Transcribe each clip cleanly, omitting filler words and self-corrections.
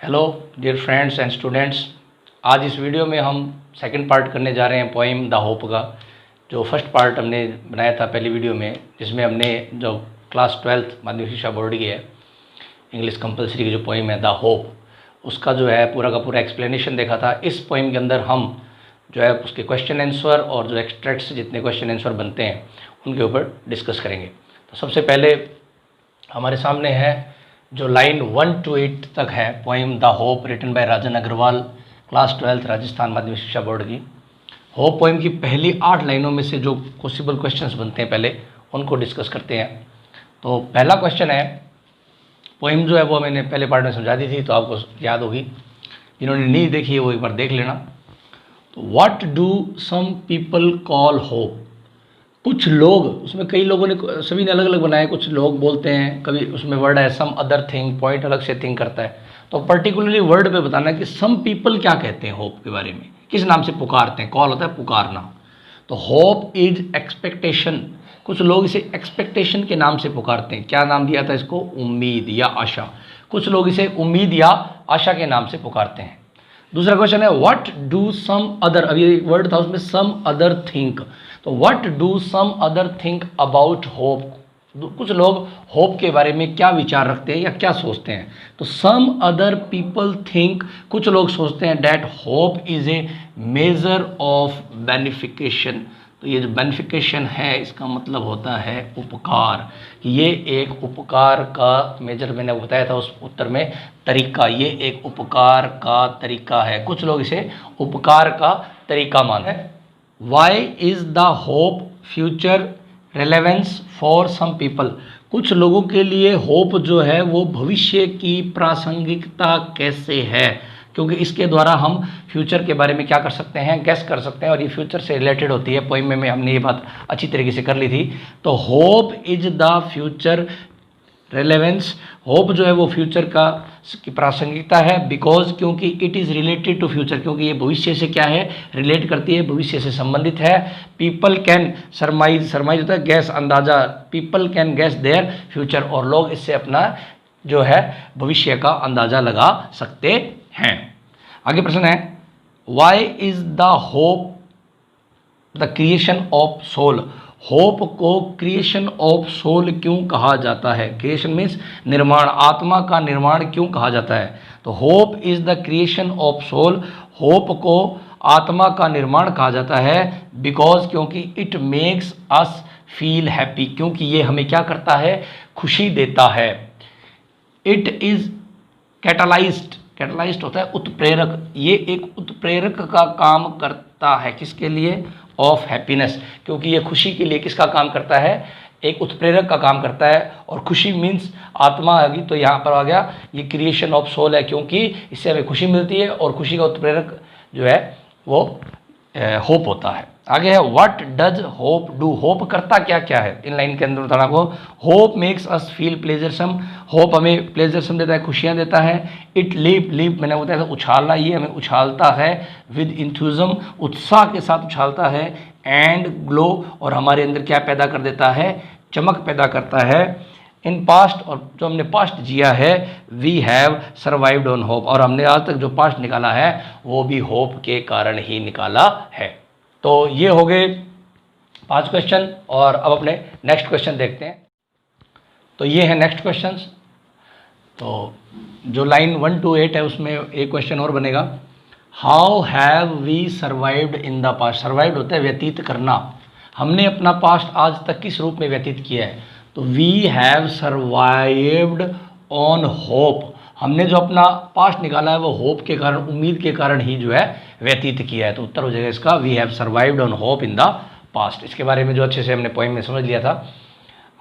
Hello dear friends and students. आज इस video में हम सेकंड पार्ट करने जा रहे हैं पोइम द होप का। जो फर्स्ट पार्ट हमने बनाया था पहली वीडियो में, जिसमें हमने जो क्लास 12th माध्यमिक शिक्षा बोर्ड की है इंग्लिश कंपलसरी की जो पोइम है द होप, उसका जो है पूरा का पूरा एक्सप्लेनेशन देखा था। इस पोइम के अंदर हम जो है उसके क्वेश्चन आंसर और जो एक्सट्रैक्ट से जितने क्वेश्चन आंसर बनते हैं उनके ऊपर डिस्कस करेंगे। तो सबसे पहले हमारे सामने है जो लाइन 1 to 8 तक है poem the hope written by Rajan Agrawal, class 12th Rajasthan Madhyamik Shiksha board की। होप पोइम की पहली 8 लाइनों में से जो पॉसिबल क्वेश्चंस बनते हैं पहले उनको डिस्कस करते हैं। तो पहला क्वेश्चन है, पोइम जो है वो मैंने पहले पार्ट में समझा दी थी तो आपको याद होगी, जिन्होंने नहीं देखी है वो एक बार देख लेना। तो what do some people call hope. कुछ लोग, उसमें कई लोगों ने, सभी ने अलग अलग बनाए। कुछ लोग बोलते हैं, कभी उसमें वर्ड है सम अदर थिंग, पॉइंट अलग से थिंक करता है। तो पर्टिकुलरली वर्ड पे बताना है कि सम पीपल क्या कहते हैं होप के बारे में, किस नाम से पुकारते हैं। कॉल होता है पुकारना। तो होप इज एक्सपेक्टेशन। कुछ लोग इसे एक्सपेक्टेशन के नाम से पुकारते हैं। क्या नाम दिया था इसको? उम्मीद या आशा। कुछ लोग इसे उम्मीद या आशा के नाम से पुकारते हैं। दूसरा क्वेश्चन है व्हाट डू सम अदर, अभी एक वर्ड था उसमें सम अदर थिंक। तो what do some other think about hope. कुछ लोग होप के बारे में क्या विचार रखते हैं या क्या सोचते हैं। तो सम अदर पीपल थिंक, कुछ लोग सोचते हैं that hope is a major of beneficiation. तो ये जो बेनिफिकेशन है इसका मतलब होता है उपकार। ये एक उपकार का मेजर, मैंने बताया था उस उत्तर में, तरीका। ये एक उपकार का तरीका है। कुछ लोग इसे उपकार का तरीका मानते हैं। Why is the hope future relevance for some people. कुछ लोगों के लिए होप जो है वो भविष्य की प्रासंगिकता कैसे है, क्योंकि इसके द्वारा हम फ्यूचर के बारे में क्या कर सकते हैं, गेस कर सकते हैं, और ये फ्यूचर से रिलेटेड होती है। पोइम में हमने ये बात अच्छी तरीके से कर ली थी। तो hope is the future relevance, hope जो है वो फ्यूचर का की प्रासंगिकता है। बिकॉज, क्योंकि it is related to future, क्योंकि ये भविष्य से क्या है, रिलेट करती है, भविष्य से संबंधित है। पीपल कैन सरमाइज, सरमाइज होता है गैस, अंदाजा। People can gas their future, और लोग इससे अपना जो है भविष्य का अंदाजा लगा सकते हैं। आगे प्रश्न है why is the hope the creation of soul. Hope को क्रिएशन ऑफ सोल क्यों कहा जाता है। क्रिएशन मीन्स निर्माण, आत्मा का निर्माण क्यों कहा जाता है। तो hope is the creation of soul, hope को आत्मा का निर्माण कहा जाता है। बिकॉज, क्योंकि it makes us feel happy, क्योंकि ये हमें क्या करता है, खुशी देता है। इट इज कैटालाइज्ड, कैटालाइज्ड होता है उत्प्रेरक, ये एक उत्प्रेरक का काम करता है। किसके लिए? ऑफ हैप्पीनेस, क्योंकि ये खुशी के लिए किसका काम करता है, एक उत्प्रेरक का काम करता है। और खुशी मीन्स आत्मा आ गई, तो यहाँ पर आ गया ये क्रिएशन ऑफ सोल है, क्योंकि इससे हमें खुशी मिलती है और खुशी का उत्प्रेरक जो है वो होप होता है। आगे है what does hope do. Hope करता क्या क्या है, इन लाइन के अंदर बताना को। Hope makes us feel pleasuresome, hope हमें प्लेजरसम देता है, खुशियाँ देता है। इट लीप, लीप मैंने बताया था उछालना, ये हमें उछालता है। विद इंथ्यूजम, उत्साह के साथ उछालता है। एंड ग्लो, और हमारे अंदर क्या पैदा कर देता है, चमक पैदा करता है। इन पास्ट, और जो हमने पास्ट जिया है, we have survived on hope, और हमने आज तक जो पास्ट निकाला है वो भी होप के कारण ही निकाला है। तो ये हो गए 5 क्वेश्चन, और अब अपने नेक्स्ट क्वेश्चन देखते हैं। तो ये है नेक्स्ट क्वेश्चंस। तो जो लाइन 1 to 8 है उसमें एक क्वेश्चन और बनेगा, how have we survived in the past. Survived होता है व्यतीत करना, हमने अपना पास्ट आज तक किस रूप में व्यतीत किया है। तो we have survived on hope, हमने जो अपना पास्ट निकाला है वो होप के कारण, उम्मीद के कारण ही जो है व्यतीत किया है। तो उत्तर हो जाएगा इसका we have survived on hope in the past. इसके बारे में जो अच्छे से हमने पोइम में समझ लिया था।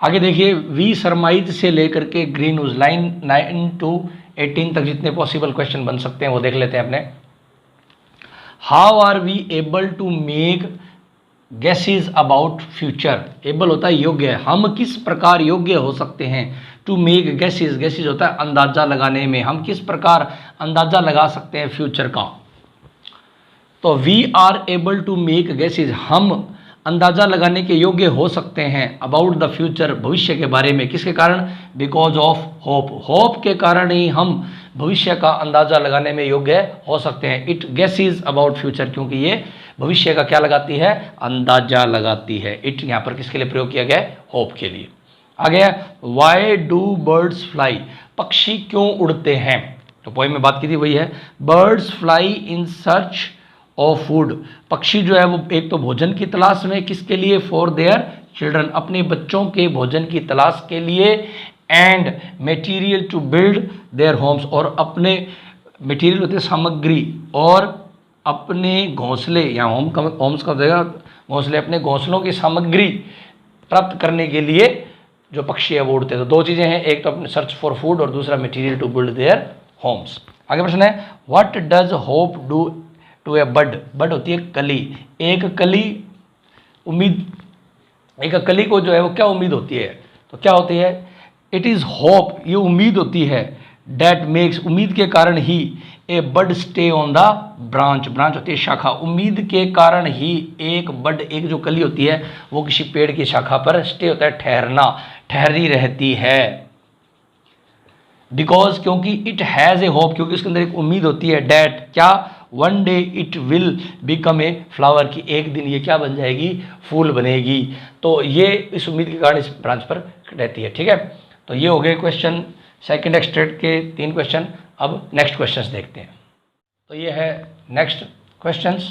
आगे देखिए, वी सरमाइज से लेकर के ग्रीन न्यूज, लाइन 9 to 18 तक जितने पॉसिबल क्वेश्चन बन सकते हैं वो देख लेते हैं अपने। How are we able to make guesses about future. Able होता है योग्य, हम किस प्रकार योग्य हो सकते हैं। टू मेक गेसेस, गेसेस होता है अंदाजा लगाने में, हम किस प्रकार अंदाजा लगा सकते हैं फ्यूचर का। तो we are able to make guesses, हम अंदाजा लगाने के योग्य हो सकते हैं अबाउट द फ्यूचर, भविष्य के बारे में। किसके कारण? बिकॉज ऑफ होप, होप के कारण ही हम भविष्य का अंदाज़ा लगाने में योग्य हो सकते हैं। इट गेसेस अबाउट फ्यूचर, क्योंकि ये भविष्य का क्या लगाती है, अंदाजा लगाती है। इट यहाँ पर किसके लिए प्रयोग किया गया है, होप के लिए। आगे वाई डू बर्ड्स फ्लाई, पक्षी क्यों उड़ते हैं, तो पोइम में बात की थी वही है। Birds fly in search of food, पक्षी जो है वो एक तो भोजन की तलाश में, किसके लिए, फॉर देयर चिल्ड्रन, अपने बच्चों के भोजन की तलाश के लिए, and material to build their homes, और अपने मटेरियल होते हैं सामग्री, और अपने घोंसले, या होम्स का जगह घोंसले, अपने घोंसलों की सामग्री प्राप्त करने के लिए जो पक्षी है वो उड़ते हैं। तो दो चीज़ें हैं, एक तो अपने सर्च फॉर फूड और दूसरा material to build their homes. आगे प्रश्न है, what does hope do to a bud, bud होती है कली, एक कली उम्मीद, एक कली को जो है वो क्या उम्मीद होती है, तो क्या होती है, इट इज़ होप, ये उम्मीद होती है, डैट मेक्स, उम्मीद के कारण ही, a bud stay on the branch, branch होती है शाखा, उम्मीद के कारण ही एक बड, एक जो कली होती है वो किसी पेड़ की शाखा पर स्टे होता है, ठहरना, ठहरी रहती है। बिकॉज, क्योंकि इट हैज़ ए होप, क्योंकि उसके अंदर एक उम्मीद होती है, डैट, क्या, one day it will become a flower, की एक दिन ये क्या बन जाएगी, फूल बनेगी। तो ये इस उम्मीद के कारण इस ब्रांच पर रहती है। ठीक है, तो ये हो गए क्वेश्चन सेकंड एक्सट्रैक्ट के 3 क्वेश्चन। अब नेक्स्ट क्वेश्चंस देखते हैं। तो ये है नेक्स्ट क्वेश्चंस।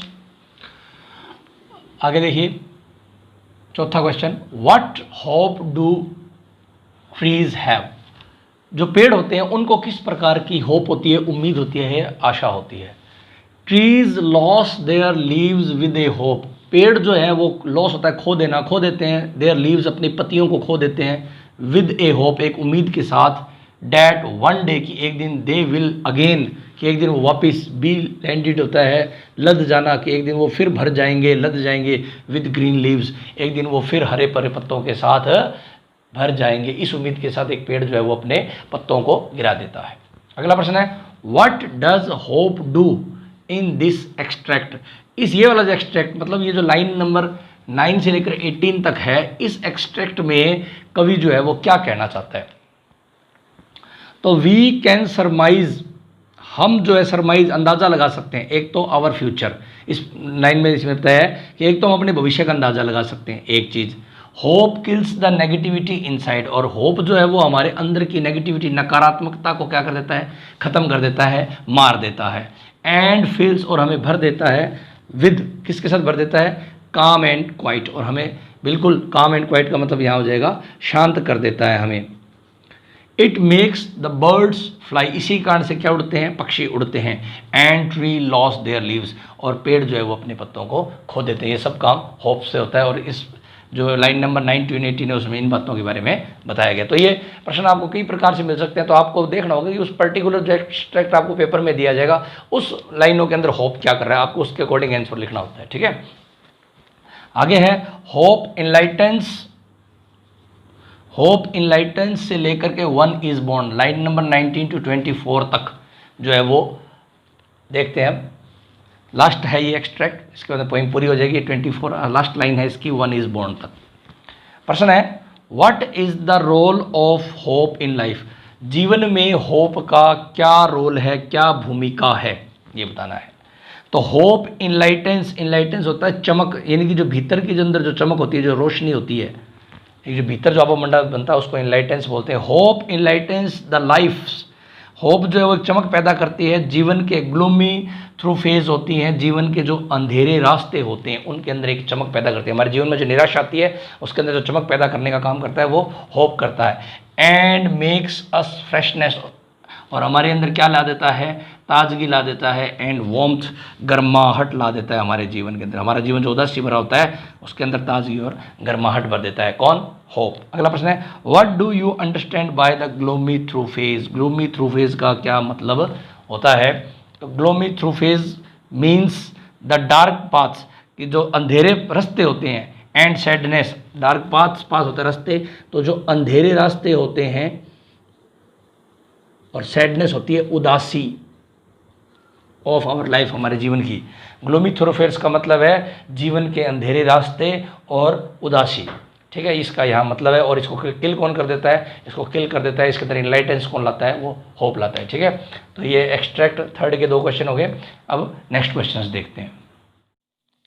आगे देखिए चौथा question, what hope do trees have, जो पेड़ होते हैं उनको किस प्रकार की होप होती है, उम्मीद होती है, आशा होती है। Trees loss there leaves with a hope, पेड़ जो है वो लॉस होता है, खो देना, खो देते हैं, देयर लीव्स, अपनी पत्तियों को खो देते हैं, विद ए होप, एक उम्मीद के साथ, डैट वन डे, की एक दिन, दे विल अगेन, कि एक दिन वो वापस, बी लैंडेड होता है लद जाना, कि एक दिन वो फिर भर जाएंगे, लद जाएंगे, विद ग्रीन लीव्स, एक दिन वो फिर हरे भरे पत्तों के साथ भर जाएंगे। इस उम्मीद के साथ एक पेड़ जो है वो अपने पत्तों को गिरा देता है। अगला प्रश्न है, what does hope do in this extract, इस ये वाला जो एक्सट्रैक्ट, मतलब ये जो लाइन नंबर 9 से लेकर 18 तक है, इस एक्सट्रैक्ट में कवि जो है वो क्या कहना चाहता है। तो वी कैन सरमाइज, हम जो है सरमाइज, अंदाज़ा लगा सकते हैं। एक तो आवर फ्यूचर, इस लाइन में इसमें बताया है कि एक तो हम अपने भविष्य का अंदाज़ा लगा सकते हैं, एक चीज़। Hope kills the negativity inside, और होप जो है वो हमारे अंदर की नेगेटिविटी, नकारात्मकता को क्या कर देता है, ख़त्म कर देता है, मार देता है। एंड फील्स, और हमें भर देता है, विद, किसके साथ भर देता है, काम एंड क्वाइट, और हमें बिल्कुल काम एंड क्वाइट का मतलब यहाँ हो जाएगा शांत कर देता है हमें। It makes the birds fly, इसी कारण से क्या उड़ते हैं, पक्षी उड़ते हैं। And tree loss there leaves, और पेड़ जो है वो अपने पत्तों को खो देते हैं। ये सब काम होप से होता है, और इस जो लाइन नंबर 9 to 18 है उसमें इन बातों के बारे में बताया गया। तो ये प्रश्न आपको कई प्रकार से मिल सकते हैं, तो आपको देखना होगा कि उस पर्टिकुलर जो एक्सट्रैक्ट आपको पेपर में दिया जाएगा उस लाइनों के अंदर होप क्या कर रहा है, आपको उसके अकॉर्डिंग आंसर लिखना होता है। ठीक है, आगे है होप इनलाइटेंस, होप इनलाइटेंस से लेकर के one is born, line number 19 to 24 तक जो है वो देखते हैं। लास्ट है ये एक्सट्रैक्ट, इसके बाद पोइम पूरी हो जाएगी। 24 लास्ट लाइन है इसकी, वन इज बॉर्न तक। प्रश्न है, what is the role of hope in life, जीवन में होप का क्या रोल है, क्या भूमिका है, ये बताना है। तो होप इनलाइटेंस, इनलाइटेंस होता है चमक, यानी कि जो भीतर की जो अंदर जो चमक होती है, जो रोशनी होती है, जो भीतर जो आपामंडल बनता है उसको इनलाइटेंस बोलते हैं। होप इनलाइटेंस द लाइफ, होप जो है वो चमक पैदा करती है जीवन के, ग्लूमी थ्रू फेज होती हैं, जीवन के जो अंधेरे रास्ते होते हैं उनके अंदर एक चमक पैदा करती है। हमारे जीवन में जो निराशा आती है उसके अंदर जो चमक पैदा करने का काम करता है वो होप करता है। एंड मेक्स अस फ्रेशनेस, और हमारे अंदर क्या ला देता है, ताजगी ला देता है। एंड वार्मथ, गर्माहट ला देता है हमारे जीवन के अंदर। हमारा जीवन जो उदासी भरा होता है उसके अंदर ताजगी और गर्माहट भर देता है। कौन, होप। अगला प्रश्न है, what do you understand by the gloomy through phase, gloomy through phase का क्या मतलब होता है। तो gloomy through phase means the dark paths, कि जो अंधेरे रास्ते होते हैं। एंड सैडनेस, डार्क पाथ्स, पास होते हैं रास्ते, तो जो अंधेरे रास्ते होते हैं, और सैडनेस होती है उदासी ऑफ आवर लाइफ, हमारे जीवन की। ग्लूमी थ्रोफेयर्स का मतलब है जीवन के अंधेरे रास्ते और उदासी। ठीक है, इसका यहाँ मतलब है। और इसको किल कौन कर देता है, इसको किल कर देता है, इसके अंदर इनलाइटेंस कौन लाता है, वो होप लाता है। ठीक है, तो ये एक्सट्रैक्ट थर्ड के 2 क्वेश्चन हो गए। अब नेक्स्ट क्वेश्चन देखते हैं।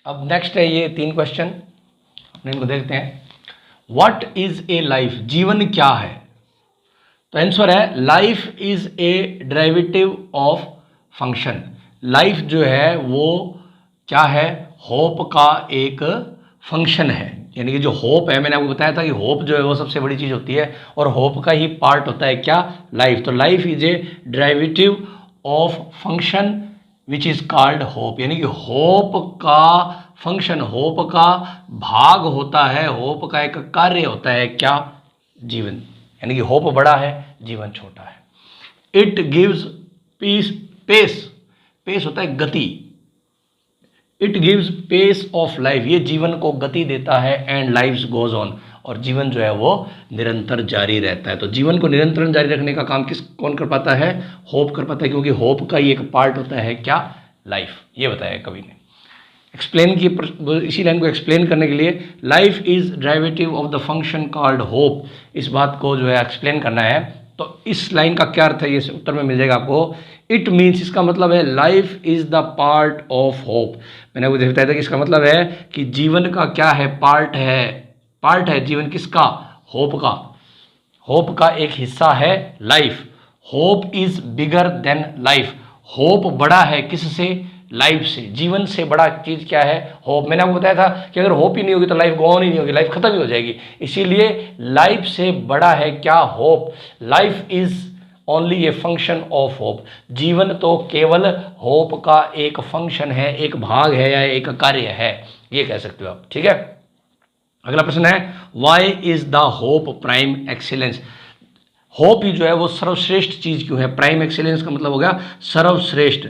अब नेक्स्ट है ये 3 क्वेश्चन, अपने इनको देखते हैं। व्हाट इज ए लाइफ, जीवन क्या है? तो आंसर है life is a derivative of function. Life जो है वो क्या है, होप का एक फंक्शन है। यानी कि जो होप है, मैंने आपको बताया था कि होप जो है वो सबसे बड़ी चीज़ होती है, और होप का ही पार्ट होता है क्या, लाइफ। तो life is a derivative of function which is called hope. यानी कि होप का फंक्शन, होप का भाग होता है, होप का एक कार्य होता है क्या, जीवन। यानी कि होप बड़ा है, जीवन छोटा है। It gives peace, pace, pace होता है गति। It gives pace of life, ये जीवन को गति देता है। एंड लाइफ गोज ऑन, और जीवन जो है वो निरंतर जारी रहता है। तो जीवन को निरंतर जारी रखने का काम कौन कर पाता है, होप कर पाता है, क्योंकि होप का ही एक पार्ट होता है क्या, लाइफ। ये बताया कवि ने। एक्सप्लेन की, इसी लाइन को एक्सप्लेन करने के लिए, life is derivative of the function called hope, इस बात को जो है एक्सप्लेन करना है। तो इस लाइन का क्या अर्थ है, ये उत्तर में मिल जाएगा आपको। इट मीन्स, इसका मतलब है life is the part of hope. मैंने आपको बताया था कि इसका मतलब है कि जीवन का क्या है, पार्ट है, पार्ट है जीवन किसका, होप का। होप का एक हिस्सा है life. Hope is bigger than life, hope बड़ा है किससे, लाइफ से। जीवन से बड़ा चीज क्या है, होप। मैंने आपको बताया था कि अगर होप ही नहीं होगी तो लाइफ गो ऑन ही नहीं होगी, लाइफ खत्म ही हो जाएगी। इसीलिए लाइफ से बड़ा है क्या, hope. Life is only a function of hope, जीवन तो केवल होप का एक फंक्शन है, एक भाग है या एक कार्य है, ये कह सकते हो आप। ठीक है, अगला प्रश्न है, why is the hope prime excellence. Hope ही जो है वो सर्वश्रेष्ठ चीज क्यों है, प्राइम एक्सीलेंस का मतलब हो गया सर्वश्रेष्ठ,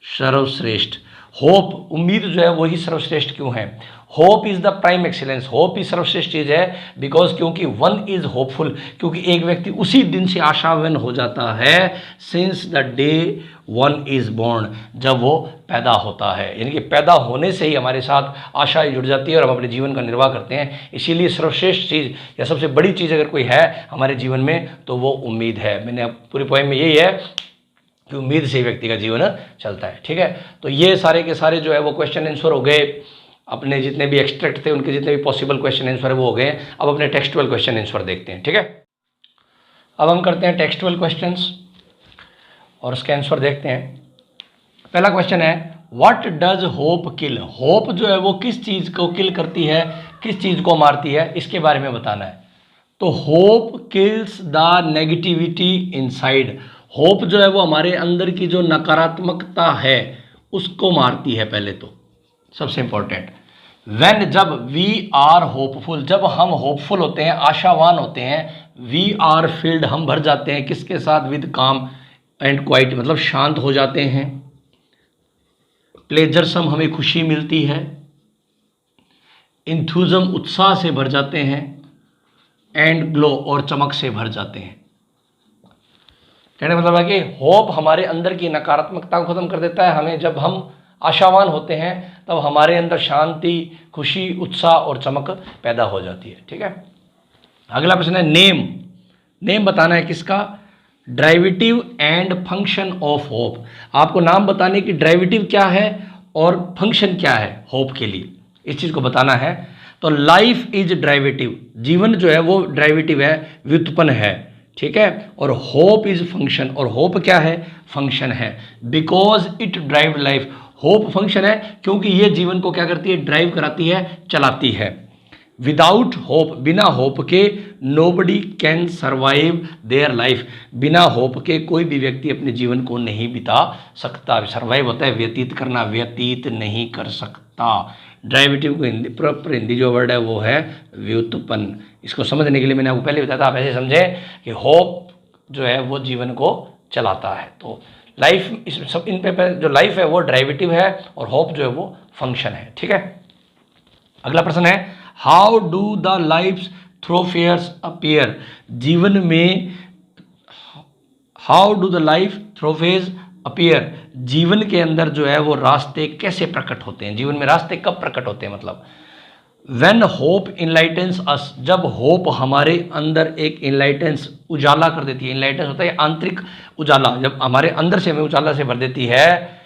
सर्वश्रेष्ठ। होप, उम्मीद जो है वही सर्वश्रेष्ठ क्यों है, hope is the prime excellence, hope ही सर्वश्रेष्ठ चीज है। बिकॉज क्योंकि वन इज होपफुल, क्योंकि एक व्यक्ति उसी दिन से आशावान हो जाता है, since the day one is born, जब वो पैदा होता है। यानी कि पैदा होने से ही हमारे साथ आशा जुड़ जाती है और हम अपने जीवन का निर्वाह करते हैं। इसीलिए सर्वश्रेष्ठ चीज़ या सबसे बड़ी चीज़ अगर कोई है हमारे जीवन में तो वो उम्मीद है। मैंने पूरी पॉइंट में यही है कि उम्मीद से व्यक्ति का जीवन चलता है। ठीक है, तो ये सारे के सारे जो है वो क्वेश्चन आंसर हो गए। अपने जितने भी एक्सट्रैक्ट थे उनके जितने भी पॉसिबल क्वेश्चन आंसर है वो हो गए। अब अपने टेक्सचुअल क्वेश्चन आंसर देखते हैं। ठीक है, अब हम करते हैं टेक्सचुअल क्वेश्चंस और उसके आंसर देखते हैं। पहला क्वेश्चन है, what does hope kill. Hope जो है वो किस चीज़ को किल करती है, किस चीज़ को मारती है, इसके बारे में बताना है। तो hope kills the negativity inside, hope जो है वो हमारे अंदर की जो नकारात्मकता है उसको मारती है। पहले तो सबसे इंपॉर्टेंट, व्हेन, जब वी आर होपफुल, जब हम होपफुल होते हैं, आशावान होते हैं, वी आर फिल्ड, हम भर जाते हैं किसके साथ, विद काम एंड क्वाइट, मतलब शांत हो जाते हैं। प्लेजरसम, हमें खुशी मिलती है। इंथुजम, उत्साह से भर जाते हैं। एंड ग्लो, और चमक से भर जाते हैं। कहने का मतलब है कि होप हमारे अंदर की नकारात्मकता को खत्म कर देता है। हमें जब हम आशावान होते हैं तब हमारे अंदर शांति, खुशी, उत्साह और चमक पैदा हो जाती है। ठीक है, अगला प्रश्न है, नेम। नेम बताना है किसका, derivative and function of hope. आपको नाम बताने की डेरिवेटिव क्या है और फंक्शन क्या है होप के लिए, इस चीज़ को बताना है। तो लाइफ इज डेरिवेटिव, जीवन जो है वो डेरिवेटिव है, व्युत्पन्न है। ठीक है, और होप इज फंक्शन, और होप क्या है, फंक्शन है। Because it drive life, hope function है क्योंकि ये जीवन को क्या करती है, ड्राइव कराती है, चलाती है। विदाउट होप, बिना होप के nobody can survive their life, बिना होप के कोई भी व्यक्ति अपने जीवन को नहीं बिता सकता। सर्वाइव होता है व्यतीत करना, व्यतीत नहीं कर सकता। डेरिवेटिव को हिंदी, प्रॉपर हिंदी जो वर्ड है वो है व्युत्पन्न। इसको समझने के लिए मैंने आपको पहले बताया था, आप ऐसे समझें कि होप जो है वो जीवन को चलाता है। तो लाइफ, इस सब इन पे जो लाइफ है वो डेरिवेटिव है और होप जो है वो फंक्शन है। ठीक है, अगला प्रश्न है, how do the life thoroughfares appear. जीवन में how do the life thoroughfares appear, जीवन के अंदर जो है वो रास्ते कैसे प्रकट होते हैं, जीवन में रास्ते कब प्रकट होते हैं। मतलब व्हेन होप इनलाइटेंस अस, जब होप हमारे अंदर एक इनलाइटेंस उजाला कर देती है, इनलाइटेंस होता है आंतरिक उजाला, जब हमारे अंदर से हमें उजाला से भर देती है,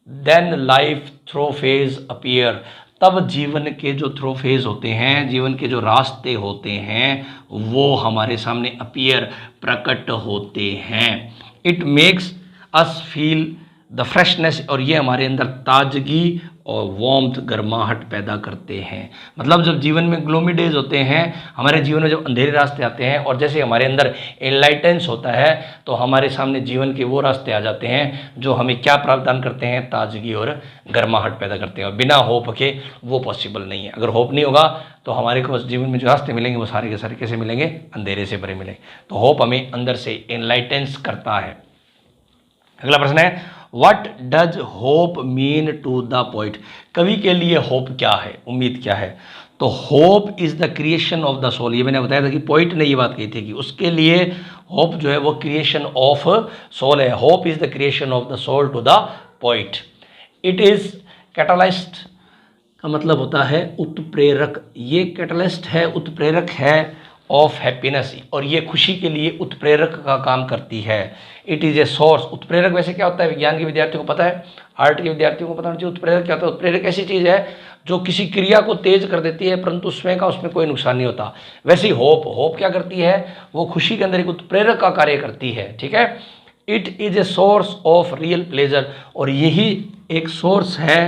then life through phase appear, तब जीवन के जो थ्रो फेज होते हैं, जीवन के जो रास्ते होते हैं, वो हमारे सामने अपीयर, प्रकट होते हैं। It makes us feel the freshness, और ये हमारे अंदर ताजगी और वार्मथ, गर्माहट पैदा करते हैं। मतलब जब जीवन में ग्लोमी डेज होते हैं, हमारे जीवन में जब अंधेरे रास्ते आते हैं, और जैसे हमारे अंदर एनलाइटेंस होता है, तो हमारे सामने जीवन के वो रास्ते आ जाते हैं जो हमें क्या प्रदान करते हैं, ताजगी और गर्माहट पैदा करते हैं। और बिना होप के वो पॉसिबल नहीं है। अगर होप नहीं होगा तो हमारे को जीवन में जो रास्ते मिलेंगे वो सारे के सारे कैसे मिलेंगे, अंधेरे से भरे मिलेंगे। तो होप हमें अंदर से एनलाइटेंस करता है। अगला प्रश्न है, what does hope mean to the poet, कवि के लिए होप क्या है, उम्मीद क्या है। तो hope is the creation of the soul, ये मैंने बताया था कि पोइट ने ये बात कही थी कि उसके लिए होप जो है वो क्रिएशन ऑफ सोल है। Hope is the creation of the soul to the poet. It is catalyst का मतलब होता है उत्प्रेरक, ये कैटलिस्ट है, उत्प्रेरक है ऑफ हैप्पीनेस, और ये खुशी के लिए उत्प्रेरक का काम करती है। इट इज़ ए सोर्स, उत्प्रेरक वैसे क्या होता है, विज्ञान के विद्यार्थियों को पता है, आर्ट के विद्यार्थियों को पता होना चाहिए उत्प्रेरक क्या होता है। उत्प्रेरक ऐसी चीज़ है जो किसी क्रिया को तेज कर देती है, परंतु उसमें कोई नुकसान नहीं होता। वैसे ही होप क्या करती है, वो खुशी के अंदर एक उत्प्रेरक का कार्य करती है। ठीक है, it is a source of real pleasure, और यही एक सोर्स है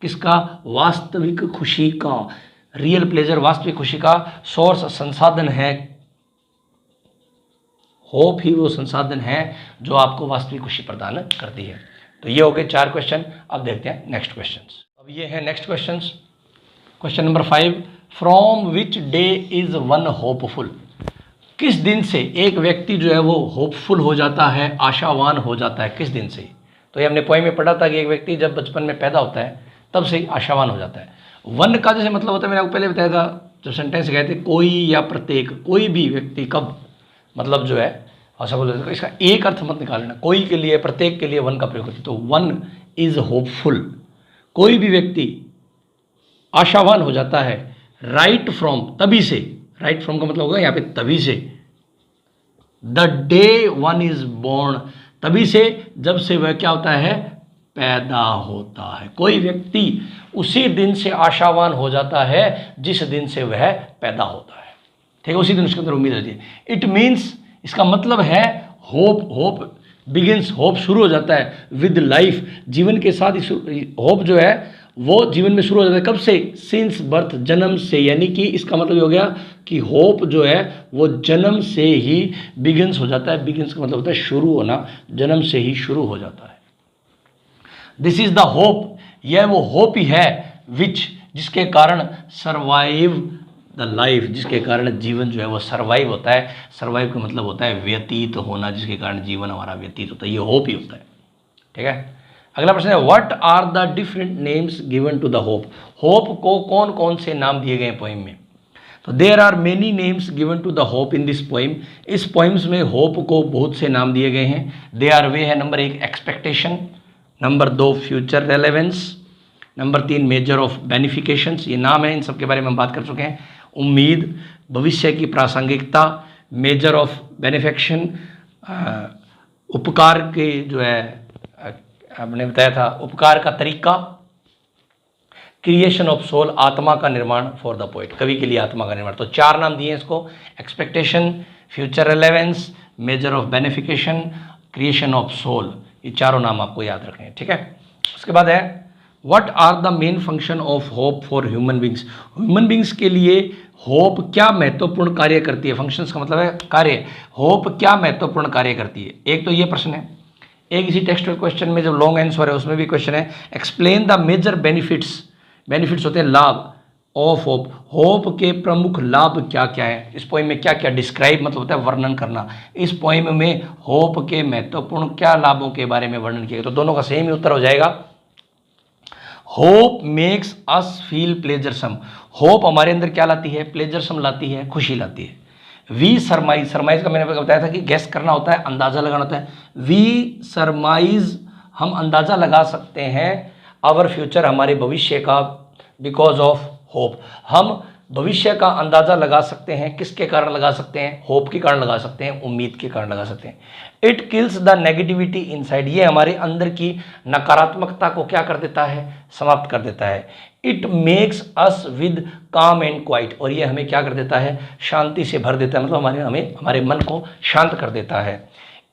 किसका, वास्तविक खुशी का। रियल प्लेजर, वास्तविक खुशी का सोर्स, संसाधन है। होप ही वो संसाधन है जो आपको वास्तविक खुशी प्रदान करती है। तो ये हो गए 4 क्वेश्चन। अब देखते हैं नेक्स्ट क्वेश्चंस। अब ये है next questions. Question number 5, from which day is one hopeful, किस दिन से एक व्यक्ति जो है वो होपफुल हो जाता है, आशावान हो जाता है, किस दिन से। तो ये हमने पोएम में पढ़ा था कि एक व्यक्ति जब बचपन में पैदा होता है तब से ही आशावान हो जाता है। वन का जैसे मतलब होता है, मैंने आपको पहले बताया था जब सेंटेंस कहते हैं कोई या प्रत्येक, कोई भी व्यक्ति कब, मतलब जो है असफल हो जाता है। इसका एक अर्थ मत निकालना, कोई के लिए, प्रत्येक के लिए वन का प्रयोग करते। तो वन इज होपफुल, कोई भी व्यक्ति आशावान हो जाता है। राइट फ्रॉम, तभी से, राइट फ्रॉम का मतलब होगा यहाँ पे तभी से। The day one is born, तभी से जब से वह क्या होता है, पैदा होता है। कोई व्यक्ति उसी दिन से आशावान हो जाता है जिस दिन से वह पैदा होता है। ठीक है, उसी दिन उसके अंदर उम्मीद रहती है। इट मीन्स, इसका मतलब है होप बिगिंस, होप शुरू हो जाता है विद लाइफ, जीवन के साथ। होप जो है वो जीवन में शुरू हो जाता है कब से, सिंस बर्थ, जन्म से। यानी कि इसका मतलब हो गया कि होप जो है वो जन्म से ही बिगिंस हो जाता है। बिगिंस का मतलब होता है शुरू होना, जन्म से ही शुरू हो जाता है। दिस इज द होप, यह वो होप ही है विच, जिसके कारण सर्वाइव द लाइफ, जिसके कारण जीवन जो है वो सर्वाइव होता है। सर्वाइव का मतलब होता है व्यतीत होना, जिसके कारण जीवन हमारा व्यतीत होता है, ये होप ही होता है। ठीक है, अगला प्रश्न है, what are the different names given to the hope, hope को कौन कौन से नाम दिए गए पोइम में। तो there are many names given to the hope in this poem, इस पोइम्स में होप को बहुत से नाम दिए गए हैं। दे आर, वे है, number 1 expectation, number 2 future relevance, number 3 measure of benefications, ये नाम है, इन सब के बारे में हम बात कर चुके हैं। उम्मीद, भविष्य की प्रासंगिकता, मेजर ऑफ बेनिफिकेशन, उपकार के जो है हमने बताया था उपकार का तरीका, क्रिएशन ऑफ सोल, आत्मा का निर्माण फॉर द पोइट, कवि के लिए आत्मा का निर्माण। तो 4 नाम दिए हैं इसको, expectation, future relevance, major of benefication, creation of soul, ये चारों नाम आपको याद रखने हैं। ठीक है, उसके बाद है what are the main function of hope for human beings, human beings के लिए होप क्या महत्वपूर्ण कार्य करती है। फंक्शंस का मतलब है कार्य, होप क्या महत्वपूर्ण कार्य करती है। एक तो ये प्रश्न है, एक इसी टेक्स्ट क्वेश्चन में जब लॉन्ग आंसर है उसमें भी क्वेश्चन है, explain the major benefits, benefits होते हैं लाभ ऑफ होप, होप के प्रमुख लाभ क्या क्या है। इस पोइम में क्या क्या, डिस्क्राइब मतलब होता है वर्णन करना, इस पोइम में होप के महत्वपूर्ण क्या लाभों के बारे में वर्णन किया। तो दोनों का सेम ही उत्तर हो जाएगा, hope makes us feel pleasuresome, hope हमारे अंदर क्या लाती है, प्लेजरसम लाती है, खुशी लाती है। वी सरमाइज, सरमाइज का मैंने बताया था कि गेस करना होता है, अंदाजा लगाना होता है। वी सरमाइज, हम अंदाजा लगा सकते हैं आवर फ्यूचर, हमारे भविष्य का, बिकॉज ऑफ होप, हम भविष्य का अंदाज़ा लगा सकते हैं। किसके कारण लगा सकते हैं? होप के कारण लगा सकते हैं, उम्मीद के कारण लगा सकते हैं। It kills the negativity inside, ये हमारे अंदर की नकारात्मकता को क्या कर देता है? समाप्त कर देता है। इट मेक्स अस विद काम एंड क्वाइट, और ये हमें क्या कर देता है? शांति से भर देता है, मतलब हमारे मन को शांत कर देता है।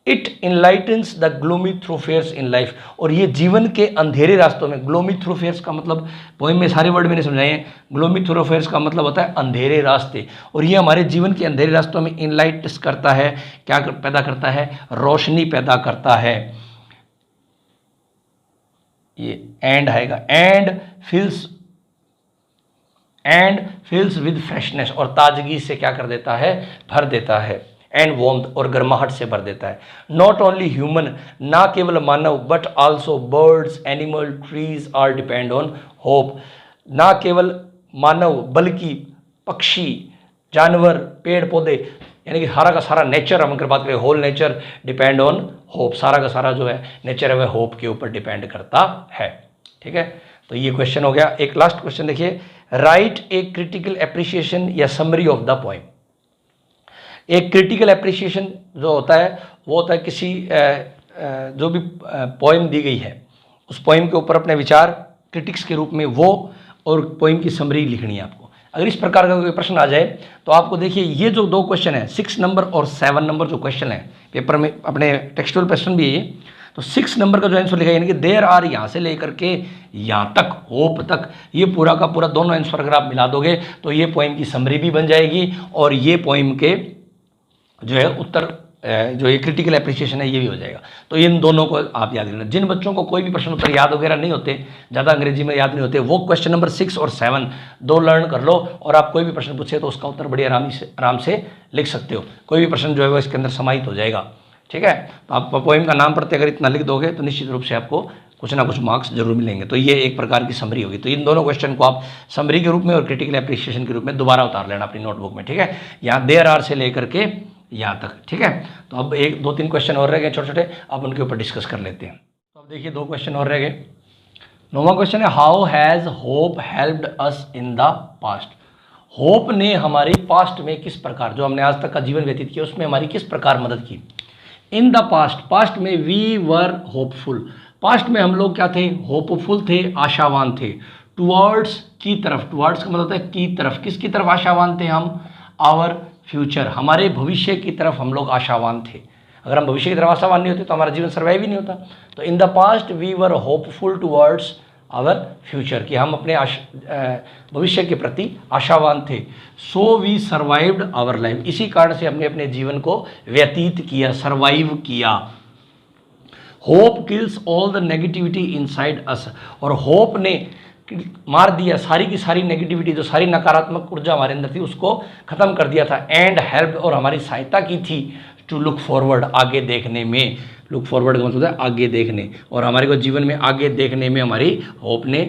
It enlightens the gloomy thoroughfares in life, और ये जीवन के अंधेरे रास्तों में, ग्लोमी थ्रोफेयर्स का मतलब पोएम में सारे वर्ड मैंने समझाए हैं। ग्लोमी थ्रोफेयर्स का मतलब होता है अंधेरे रास्ते, और ये हमारे जीवन के अंधेरे रास्तों में इनलाइट्स करता है, क्या पैदा करता है? रोशनी पैदा करता है। ये एंड आएगा, एंड फिल्स विद फ्रेशनेस, और ताजगी से क्या कर देता है? भर देता है। एंड वॉर्मथ, और गर्माहट से भर देता है। नॉट ओनली ह्यूमन, ना केवल मानव, but also birds, animal, trees are depend on hope, ना केवल मानव बल्कि पक्षी, जानवर, पेड़ पौधे, यानी कि सारा का सारा नेचर, हम अगर बात करें whole nature depend on hope, सारा का सारा जो है नेचर है वह होप के ऊपर डिपेंड करता है। ठीक है, तो ये क्वेश्चन हो गया। एक लास्ट क्वेश्चन देखिए, राइट ए क्रिटिकल एप्रिसिएशन या समरी ऑफ द पोएम। एक क्रिटिकल एप्रिसिएशन जो होता है वो होता है किसी जो भी पोएम दी गई है उस पोएम के ऊपर अपने विचार क्रिटिक्स के रूप में वो, और पोएम की समरी लिखनी है आपको। अगर इस प्रकार का कोई प्रश्न आ जाए तो आपको देखिए ये जो दो क्वेश्चन है, 6 नंबर और 7 नंबर जो क्वेश्चन है पेपर में, अपने टेक्सचुअल क्वेश्चन भी है ये, तो 6 नंबर का जो आंसर लिखा है, यानी कि देयर आर, यहाँ से लेकर के यहाँ तक, होप तक, ये पूरा का पूरा दोनों आंसर अगर आप मिला दोगे तो ये पोएम की समरी भी बन जाएगी, और ये पोएम के जो है उत्तर, जो ये क्रिटिकल एप्रिसिएशन है ये भी हो जाएगा। तो इन दोनों को आप याद रखना। जिन बच्चों को कोई भी प्रश्न उत्तर याद वगैरह नहीं होते, ज़्यादा अंग्रेजी में याद नहीं होते, वो क्वेश्चन नंबर 6 और 7 दो लर्न कर लो, और आप कोई भी प्रश्न पूछे तो उसका उत्तर बड़ी आराम से लिख सकते हो। कोई भी प्रश्न जो है वो इसके अंदर समाहित हो जाएगा। ठीक है, तो आप पोएम का नाम पढ़ते अगर इतना लिख दोगे तो निश्चित रूप से आपको कुछ ना कुछ मार्क्स जरूर मिलेंगे। तो ये एक प्रकार की समरी होगी। तो इन दोनों क्वेश्चन को आप समरी के रूप में और क्रिटिकल एप्रिसिएशन के रूप में दोबारा उतार लेना अपनी नोटबुक में। ठीक है, यहाँ देयर आर से लेकर के यहाँ तक। ठीक है, तो अब 1-2-3 क्वेश्चन और रह गए छोटे छोटे, अब उनके ऊपर डिस्कस कर लेते हैं। तो अब देखिए 2 क्वेश्चन और रह गए। 9वां क्वेश्चन है, how has hope helped us in the past. Hope ने हमारे पास्ट में किस प्रकार, जो हमने आज तक का जीवन व्यतीत किया उसमें हमारी किस प्रकार मदद की। इन द पास्ट, पास्ट में वी वर होपफुल, पास्ट में हम लोग क्या थे? होपफुल थे, आशावान थे। टुवर्ड्स, की तरफ, टुवर्ड्स का मतलब होता है की तरफ, किसकी तरफ आशावान थे हम? आवर फ्यूचर, हमारे भविष्य की तरफ हम लोग आशावान थे। अगर हम भविष्य की तरफ आशावान नहीं होते तो हमारा जीवन सर्वाइव ही नहीं होता। तो in the past we were hopeful towards our future, कि हम अपने भविष्य के प्रति आशावान थे। So we survived our life, इसी कारण से हमने अपने जीवन को व्यतीत किया, सर्वाइव किया। Hope kills all the negativity inside us, और होप ने मार दिया सारी की सारी नेगेटिविटी, जो सारी नकारात्मक ऊर्जा हमारे अंदर थी उसको खत्म कर दिया था। एंड हेल्प, और हमारी सहायता की थी टू लुक फॉरवर्ड, आगे देखने में। लुक फॉरवर्ड का मतलब है आगे देखने, और हमारे को जीवन में आगे देखने में हमारी होप ने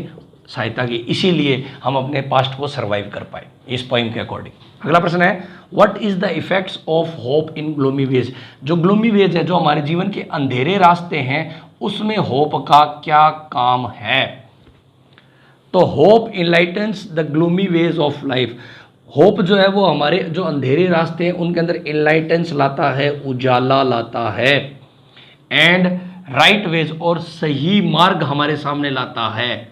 सहायता की, इसीलिए हम अपने पास्ट को सर्वाइव कर पाए इस पोइम के अकॉर्डिंग। अगला प्रश्न है, what is the effects of hope in gloomy ways. जो ग्लोमी वेज है, जो हमारे जीवन के अंधेरे रास्ते हैं, उसमें होप का क्या काम है। तो hope enlightens the gloomy ways of life, hope जो है वो हमारे जो अंधेरे रास्ते हैं उनके अंदर इनलाइटेंस लाता है, उजाला लाता है। एंड राइट वेज, और सही मार्ग हमारे सामने लाता है।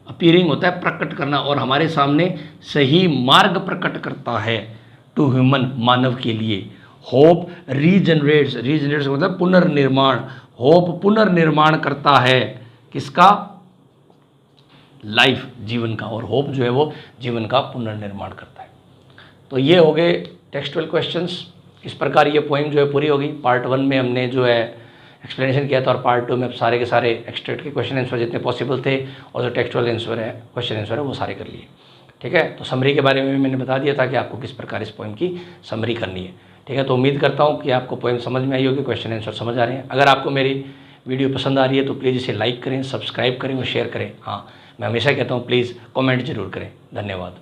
अपीयरिंग होता है प्रकट करना, और हमारे सामने सही मार्ग प्रकट करता है टू ह्यूमन, मानव के लिए। होप रीजनरेट्स, रीजनरेट्स मतलब पुनर्निर्माण, होप पुनर्निर्माण करता है किसका? लाइफ, जीवन का, और होप जो है वो जीवन का पुनर्निर्माण करता है। तो ये हो गए टेक्सचुअल क्वेश्चंस। इस प्रकार ये पोएम जो है पूरी होगी। पार्ट 1 में हमने जो है एक्सप्लेनेशन किया था, और पार्ट 2 में अब सारे के सारे एक्सट्रैक्ट के क्वेश्चन आंसर जितने पॉसिबल थे और जो टेक्सचुअल आंसर है, क्वेश्चन आंसर है, वो सारे कर लिए। ठीक है, तो समरी के बारे में भी मैंने बता दिया था कि आपको किस प्रकार इस पोएम की समरी करनी है। ठीक है, तो उम्मीद करता हूँ कि आपको पोएम समझ में आई होगी, क्वेश्चन आंसर समझ आ रहे हैं। अगर आपको मेरी वीडियो पसंद आ रही है तो प्लीज़ इसे लाइक करें, सब्सक्राइब करें और शेयर करें। हाँ, मैं हमेशा कहता हूँ प्लीज़ कमेंट जरूर करें। धन्यवाद।